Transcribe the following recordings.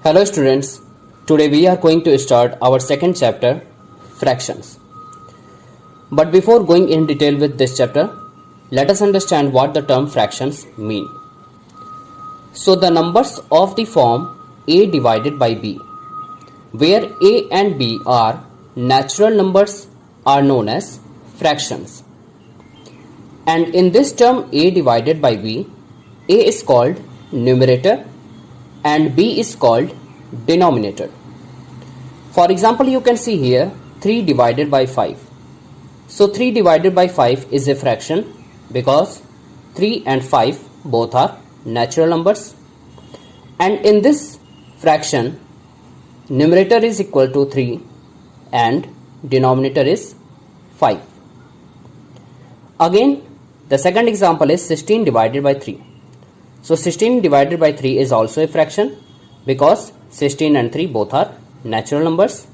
Hello students, today we are going to start our second chapter, fractions. But before going in detail with this chapter, let us understand what the term fractions mean. So the numbers of the form a divided by b, where a and b are natural numbers, are known as fractions. And in this term a divided by b, a is called numerator and b is called denominator. For example, you can see here 3 divided by 5. So 3 divided by 5 is a fraction because 3 and 5 both are natural numbers. And in this fraction, numerator is equal to 3 and denominator is 5. Again, the second example is 16 divided by 3. So 16 divided by 3 is also a fraction because 16 and 3 both are natural numbers.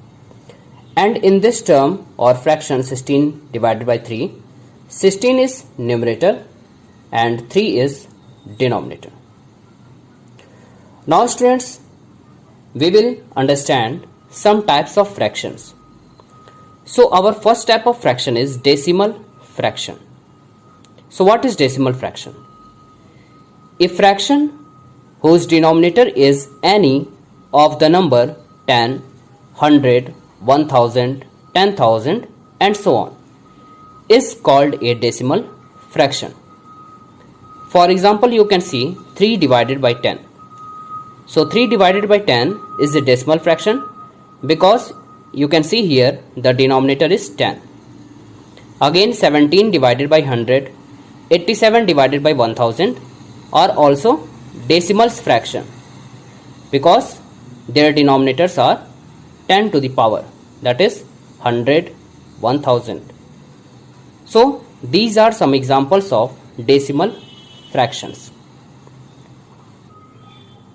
And in this term or fraction 16 divided by 3, 16 is numerator and 3 is denominator. Now students, we will understand some types of fractions. So our first type of fraction is decimal fraction. So what is decimal fraction? A fraction whose denominator is any of the number 10, 100, 1000, 10,000 and so on is called a decimal fraction. For example, you can see 3 divided by 10. So 3 divided by 10 is a decimal fraction because you can see here the denominator is 10. Again 17 divided by 100, 87 divided by 1000 are also decimals fraction because their denominators are 10 to the power, that is 100, 1000. So these are some examples of decimal fractions.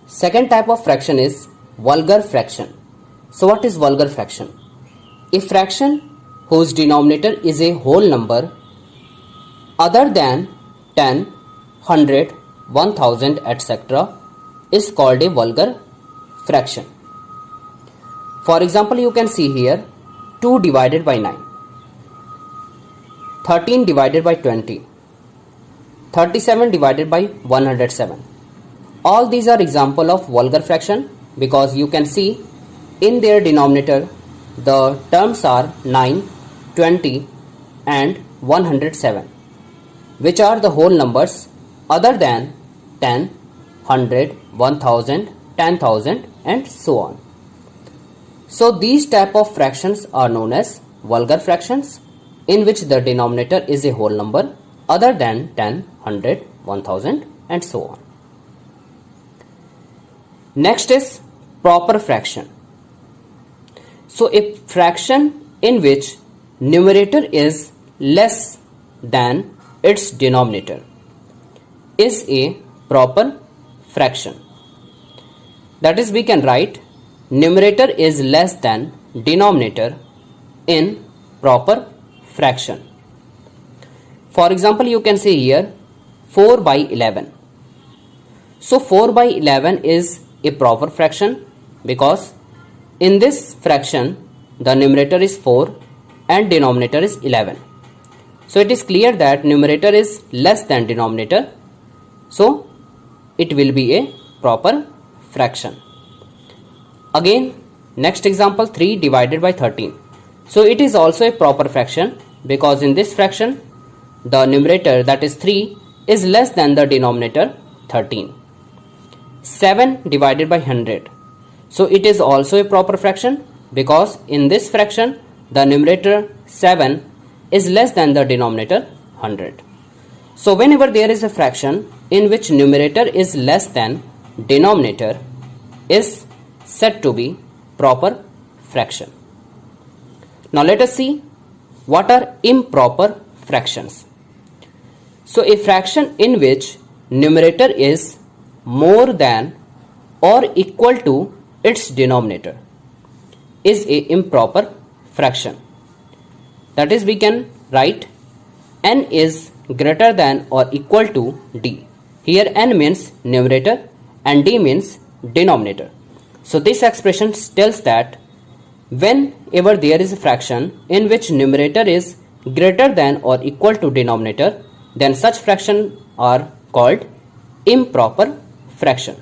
Second type of fraction is vulgar fraction. So what is vulgar fraction? A fraction whose denominator is a whole number other than 10, 100, 1000 etc. is called a vulgar fraction. For example, you can see here 2 divided by 9, 13 divided by 20, 37 divided by 107. All these are example of vulgar fraction because you can see in their denominator the terms are 9, 20 and 107, which are the whole numbers other than 10, 100, 1000, 10,000 and so on. So these type of fractions are known as vulgar fractions in which the denominator is a whole number other than 10, 100, 1000 and so on. Next is proper fraction. So a fraction in which numerator is less than its denominator is a proper fraction. That is, we can write numerator is less than denominator in proper fraction. For example, you can see here 4 by 11. So 4 by 11 is a proper fraction because in this fraction the numerator is 4 and denominator is 11. So it is clear that numerator is less than denominator, so it will be a proper fraction. Again, next example 3 divided by 13. So it is also a proper fraction because in this fraction the numerator, that is 3, is less than the denominator 13. 7 divided by 100. So it is also a proper fraction because in this fraction the numerator 7 is less than the denominator 100. So whenever there is a fraction in which numerator is less than denominator is said to be proper fraction. Now let us see what are improper fractions. So a fraction in which numerator is more than or equal to its denominator is a improper fraction. That is, we can write n is greater than or equal to d. Here n means numerator and d means denominator. So this expression tells that whenever there is a fraction in which numerator is greater than or equal to denominator, then such fraction are called improper fraction.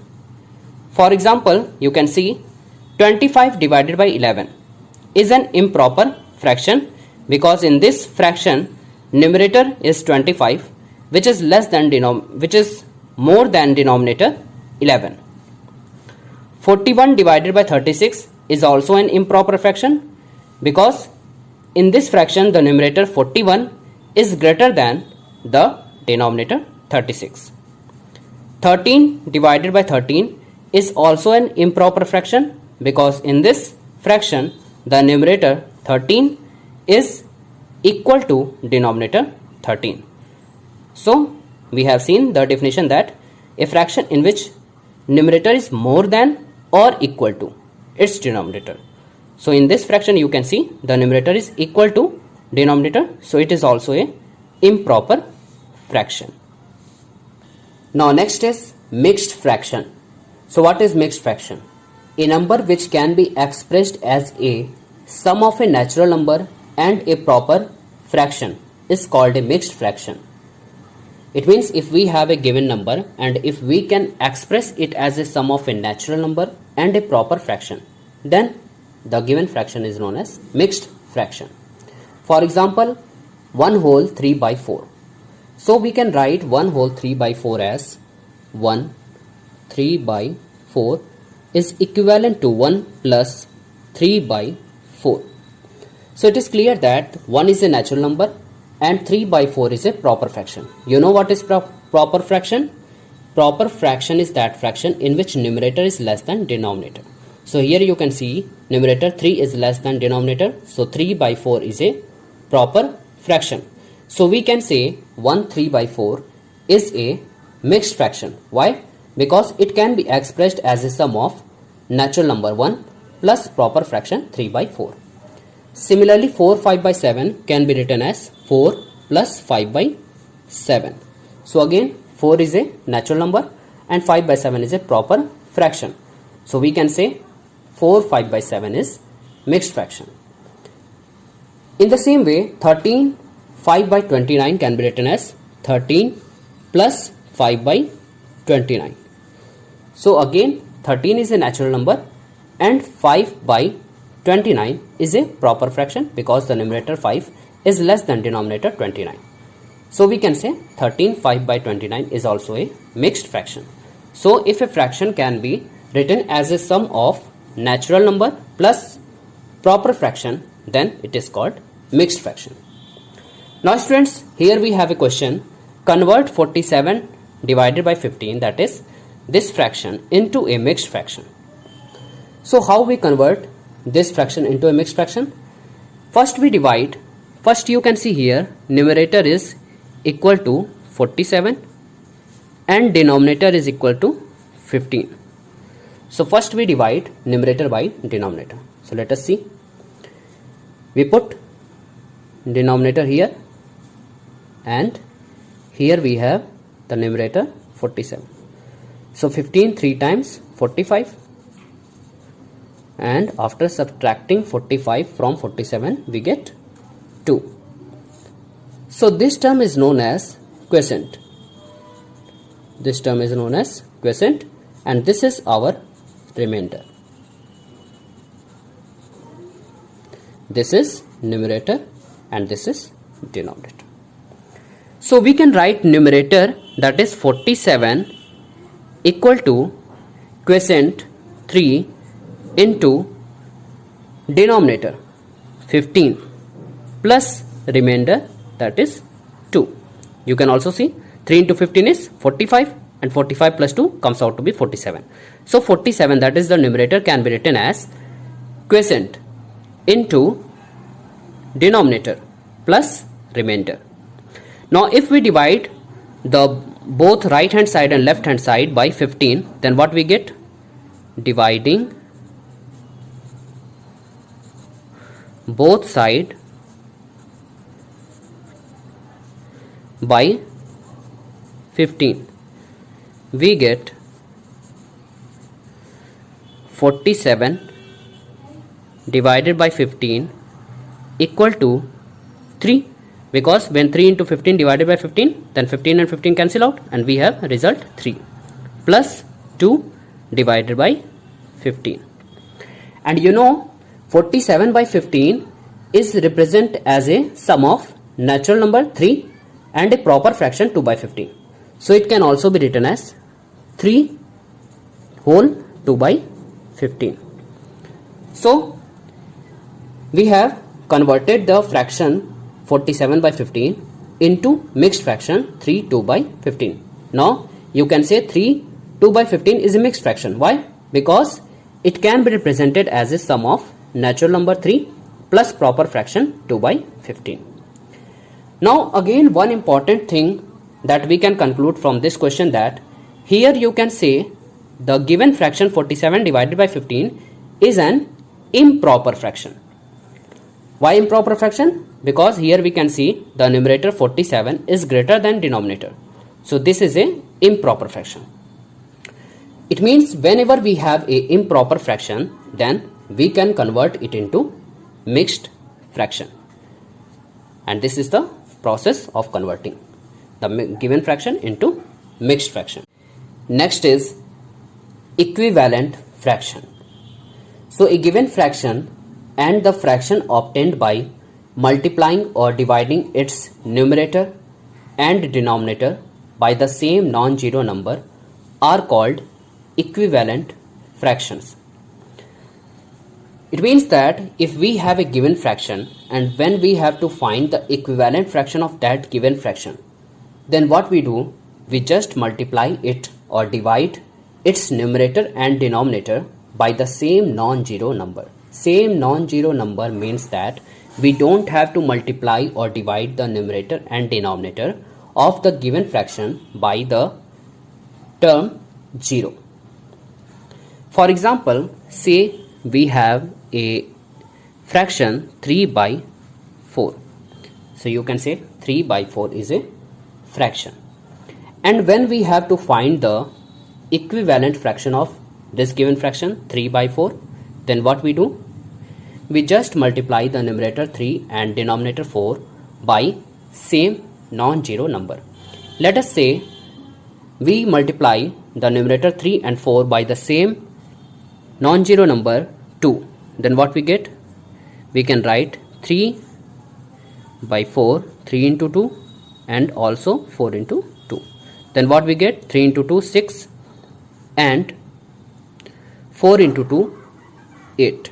For example, you can see 25 divided by 11 is an improper fraction because in this fraction numerator is 25 which is more than denominator 11. 41 divided by 36 is also an improper fraction because in this fraction the numerator 41 is greater than the denominator 36. 13 divided by 13 is also an improper fraction because in this fraction the numerator 13 is equal to denominator 13. So we have seen the definition that a fraction in which numerator is more than or equal to its denominator. So in this fraction you can see the numerator is equal to denominator, so it is also a improper fraction. Now next is mixed fraction. So what is mixed fraction? A number which can be expressed as a sum of a natural number and a proper fraction is called a mixed fraction. It means if we have a given number and if we can express it as a sum of a natural number and a proper fraction, then the given fraction is known as mixed fraction. For example, 1 whole 3 by 4. So we can write 1 whole 3 by 4 as 1 3 by 4 is equivalent to 1 plus 3 by 4. So it is clear that 1 is a natural number and 3 by 4 is a proper fraction. You know what is proper fraction? Proper fraction is that fraction in which numerator is less than denominator. So here you can see numerator 3 is less than denominator. So 3 by 4 is a proper fraction. So we can say 1 3 by 4 is a mixed fraction. Why? Because it can be expressed as a sum of natural number 1 plus proper fraction 3 by 4. Similarly, 4 5 by 7 can be written as 4 plus 5 by 7. So again 4 is a natural number and 5 by 7 is a proper fraction. So we can say 4 5 by 7 is mixed fraction. In the same way, 13 5 by 29 can be written as 13 plus 5 by 29. So again 13 is a natural number and 5 by 29 is a proper fraction because the numerator 5 is less than denominator 29. So we can say 13 5 by 29 is also a mixed fraction. So if a fraction can be written as a sum of natural number plus proper fraction, then it is called mixed fraction. Now students, here we have a question. Convert 47 divided by 15, that is this fraction, into a mixed fraction. So how we convert this fraction into a mixed fraction? First we divide. First you can see here numerator is equal to 47 and denominator is equal to 15. So first we divide numerator by denominator. So let us see. We put denominator here and here we have the numerator 47. So 15 3 times 45, and after subtracting 45 from 47 we get 2. So this term is known as quotient. This term is known as quotient and this is our remainder. This is numerator and this is denominator. So we can write numerator, that is 47, equal to quotient 3 into denominator 15 plus remainder, that is 2. You can also see 3 into 15 is 45 and 45 plus 2 comes out to be 47. So 47, that is the numerator, can be written as quotient into denominator plus remainder. Now if we divide the both right hand side and left hand side by 15, then what we get? Dividing both side by 15, we get 47 divided by 15 equal to 3, because when 3 into 15 divided by 15, then 15 and 15 cancel out and we have result 3, plus 2 divided by 15. And you know 47 by 15 is represent as a sum of natural number 3 and a proper fraction 2 by 15. So it can also be written as 3 whole 2 by 15. So we have converted the fraction 47 by 15 into mixed fraction 3 2 by 15. Now you can say 3 2 by 15 is a mixed fraction. Why? Because it can be represented as a sum of natural number 3 plus proper fraction 2 by 15. Now again, one important thing that we can conclude from this question, that here you can say the given fraction 47 divided by 15 is an improper fraction. Why improper fraction? Because here we can see the numerator 47 is greater than denominator. So this is a improper fraction. It means whenever we have a improper fraction, then we can convert it into mixed fraction. And this is the process of converting the given fraction into mixed fraction. Next is equivalent fraction. So a given fraction and the fraction obtained by multiplying or dividing its numerator and denominator by the same non-zero number are called equivalent fractions. It means that if we have a given fraction and when we have to find the equivalent fraction of that given fraction, then what we do, we just multiply it or divide its numerator and denominator by the same non-zero number. Same non-zero number means that we don't have to multiply or divide the numerator and denominator of the given fraction by the term 0. For example, say we have a fraction 3 by 4. So you can say 3 by 4 is a fraction. And when we have to find the equivalent fraction of this given fraction 3 by 4, then what we do? We just multiply the numerator 3 and denominator 4 by same non-zero number. Let us say we multiply the numerator 3 and 4 by the same non-zero number 2. Then what we get? We can write 3 by 4, 3 into 2 and also 4 into 2. Then what we get? 3 into 2, 6 and 4 into 2, 8.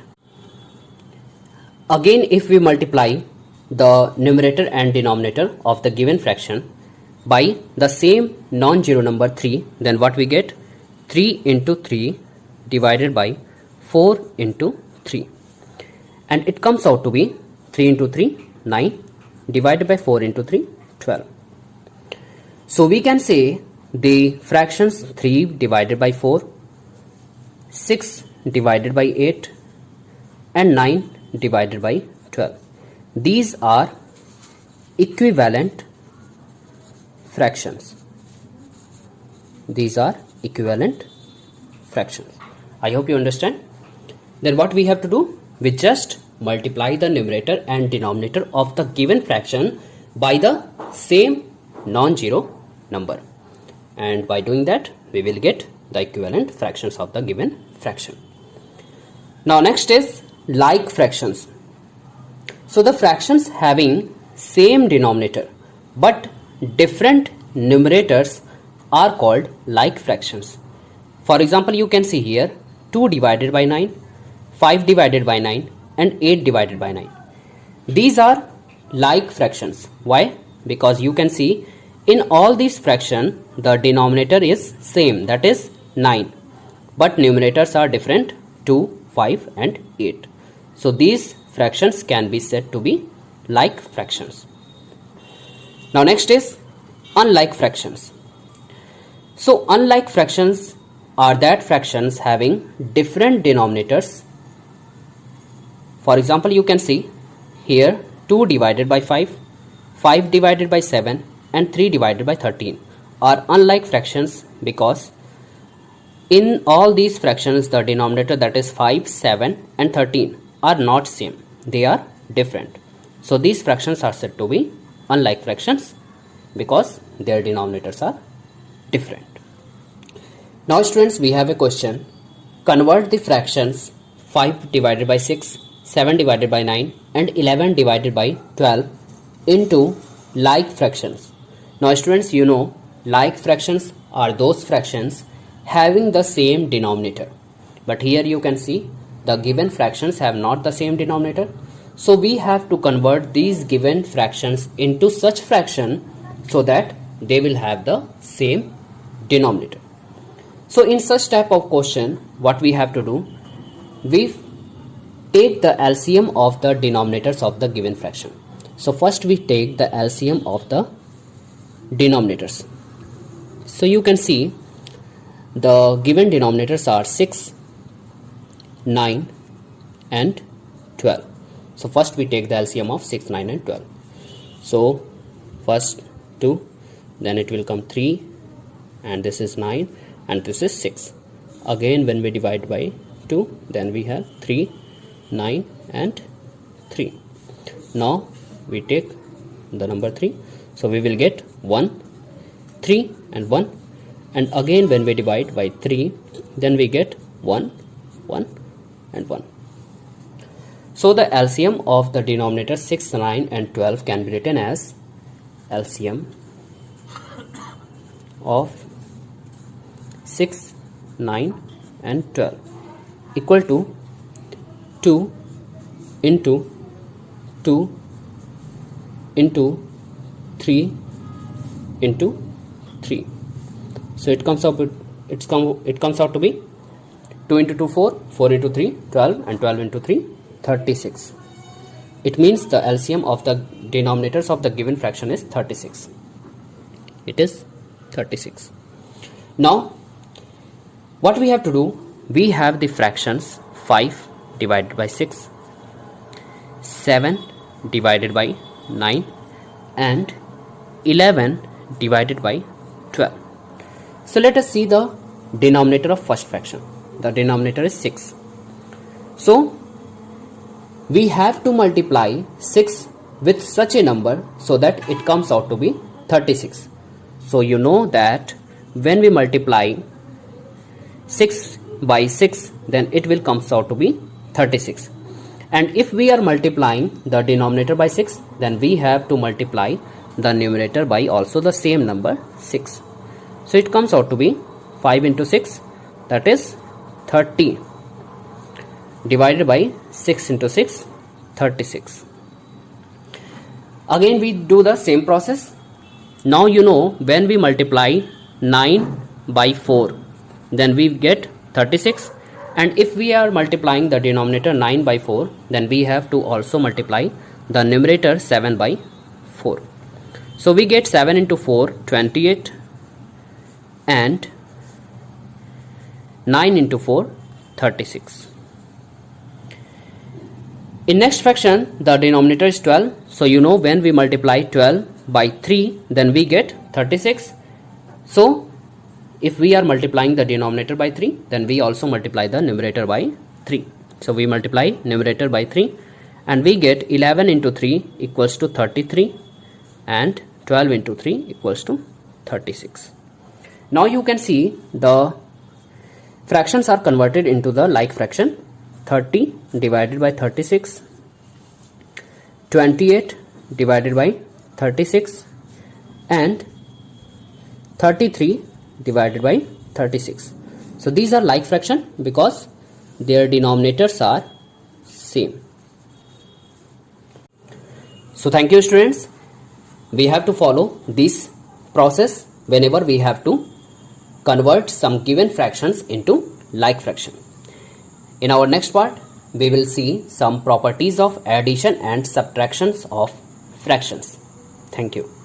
Again, if we multiply the numerator and denominator of the given fraction by the same non-zero number 3, then what we get? 3 into 3 divided by 4 into 3. And it comes out to be 3 into 3, 9, divided by 4 into 3, 12. So we can say the fractions 3 divided by 4, 6 divided by 8 and 9 divided by 12. These are equivalent fractions. These are equivalent fractions. I hope you understand. Then what we have to do? We just multiply the numerator and denominator of the given fraction by the same non-zero number. And by doing that, we will get the equivalent fractions of the given fraction. Now next is like fractions. So the fractions having same denominator but different numerators are called like fractions. For example, you can see here 2 divided by 9, 5 divided by 9 and 8 divided by 9. These are like fractions. Why? Because you can see in all these fractions the denominator is same, that is 9, but numerators are different, 2, 5 and 8. So these fractions can be said to be like fractions. Now next is unlike fractions. So unlike fractions are that fractions having different denominators. For example, you can see here 2 divided by 5, 5 divided by 7 and 3 divided by 13 are unlike fractions because in all these fractions, the denominator, that is 5, 7 and 13, are not same. They are different. So these fractions are said to be unlike fractions because their denominators are different. Now students, we have a question. Convert the fractions 5 divided by 6, 7 divided by 9 and 11 divided by 12 into like fractions. Now students, you know, like fractions are those fractions having the same denominator. But here you can see the given fractions have not the same denominator. So we have to convert these given fractions into such fraction so that they will have the same denominator. So in such type of question, what we have to do, we take the LCM of the denominators of the given fraction. So first we take the LCM of the denominators. So you can see the given denominators are 6, 9 and 12. So first we take the LCM of 6, 9 and 12. So first 2, then it will come 3, and this is 9 and this is 6. Again when we divide by 2, then we have 3, 9 and 3. Now we take the number 3. So we will get 1, 3 and 1. And again when we divide by 3, then we get 1, 1 and 1. So the LCM of the denominator 6, 9 and 12 can be written as LCM of 6, 9 and 12 equal to 2 into 2 into 3 into 3. So it comes out to be 2 into 2 4, 4 into 3 12 and 12 into 3 36. It means the LCM of the denominators of the given fraction is 36. It is 36. Now what we have to do, we have the fractions 5 divided by 6, 7 divided by 9 and 11 divided by 12. So let us see the denominator of first fraction. The denominator is 6. So we have to multiply 6 with such a number so that it comes out to be 36. So you know that when we multiply 6 by 6, then it will comes out to be 36. And if we are multiplying the denominator by 6, then we have to multiply the numerator by also the same number 6. So it comes out to be 5 into 6, that is 30, divided by 6 into 6, 36. Again we do the same process. Now you know when we multiply 9 by 4, then we get 36. And if we are multiplying the denominator 9 by 4, then we have to also multiply the numerator 7 by 4. So we get 7 into 4, 28 and 9 into 4, 36. In next fraction, the denominator is 12. So you know when we multiply 12 by 3, then we get 36. So if we are multiplying the denominator by 3, then we also multiply the numerator by 3. So we multiply numerator by 3 and we get 11 into 3 equals to 33 and 12 into 3 equals to 36. Now you can see the fractions are converted into the like fraction. 30 divided by 36, 28 divided by 36 and 33 divided by 36. So these are like fraction because their denominators are same. So thank you students. We have to follow this process whenever we have to convert some given fractions into like fraction. In our next part, we will see some properties of addition and subtractions of fractions. Thank you.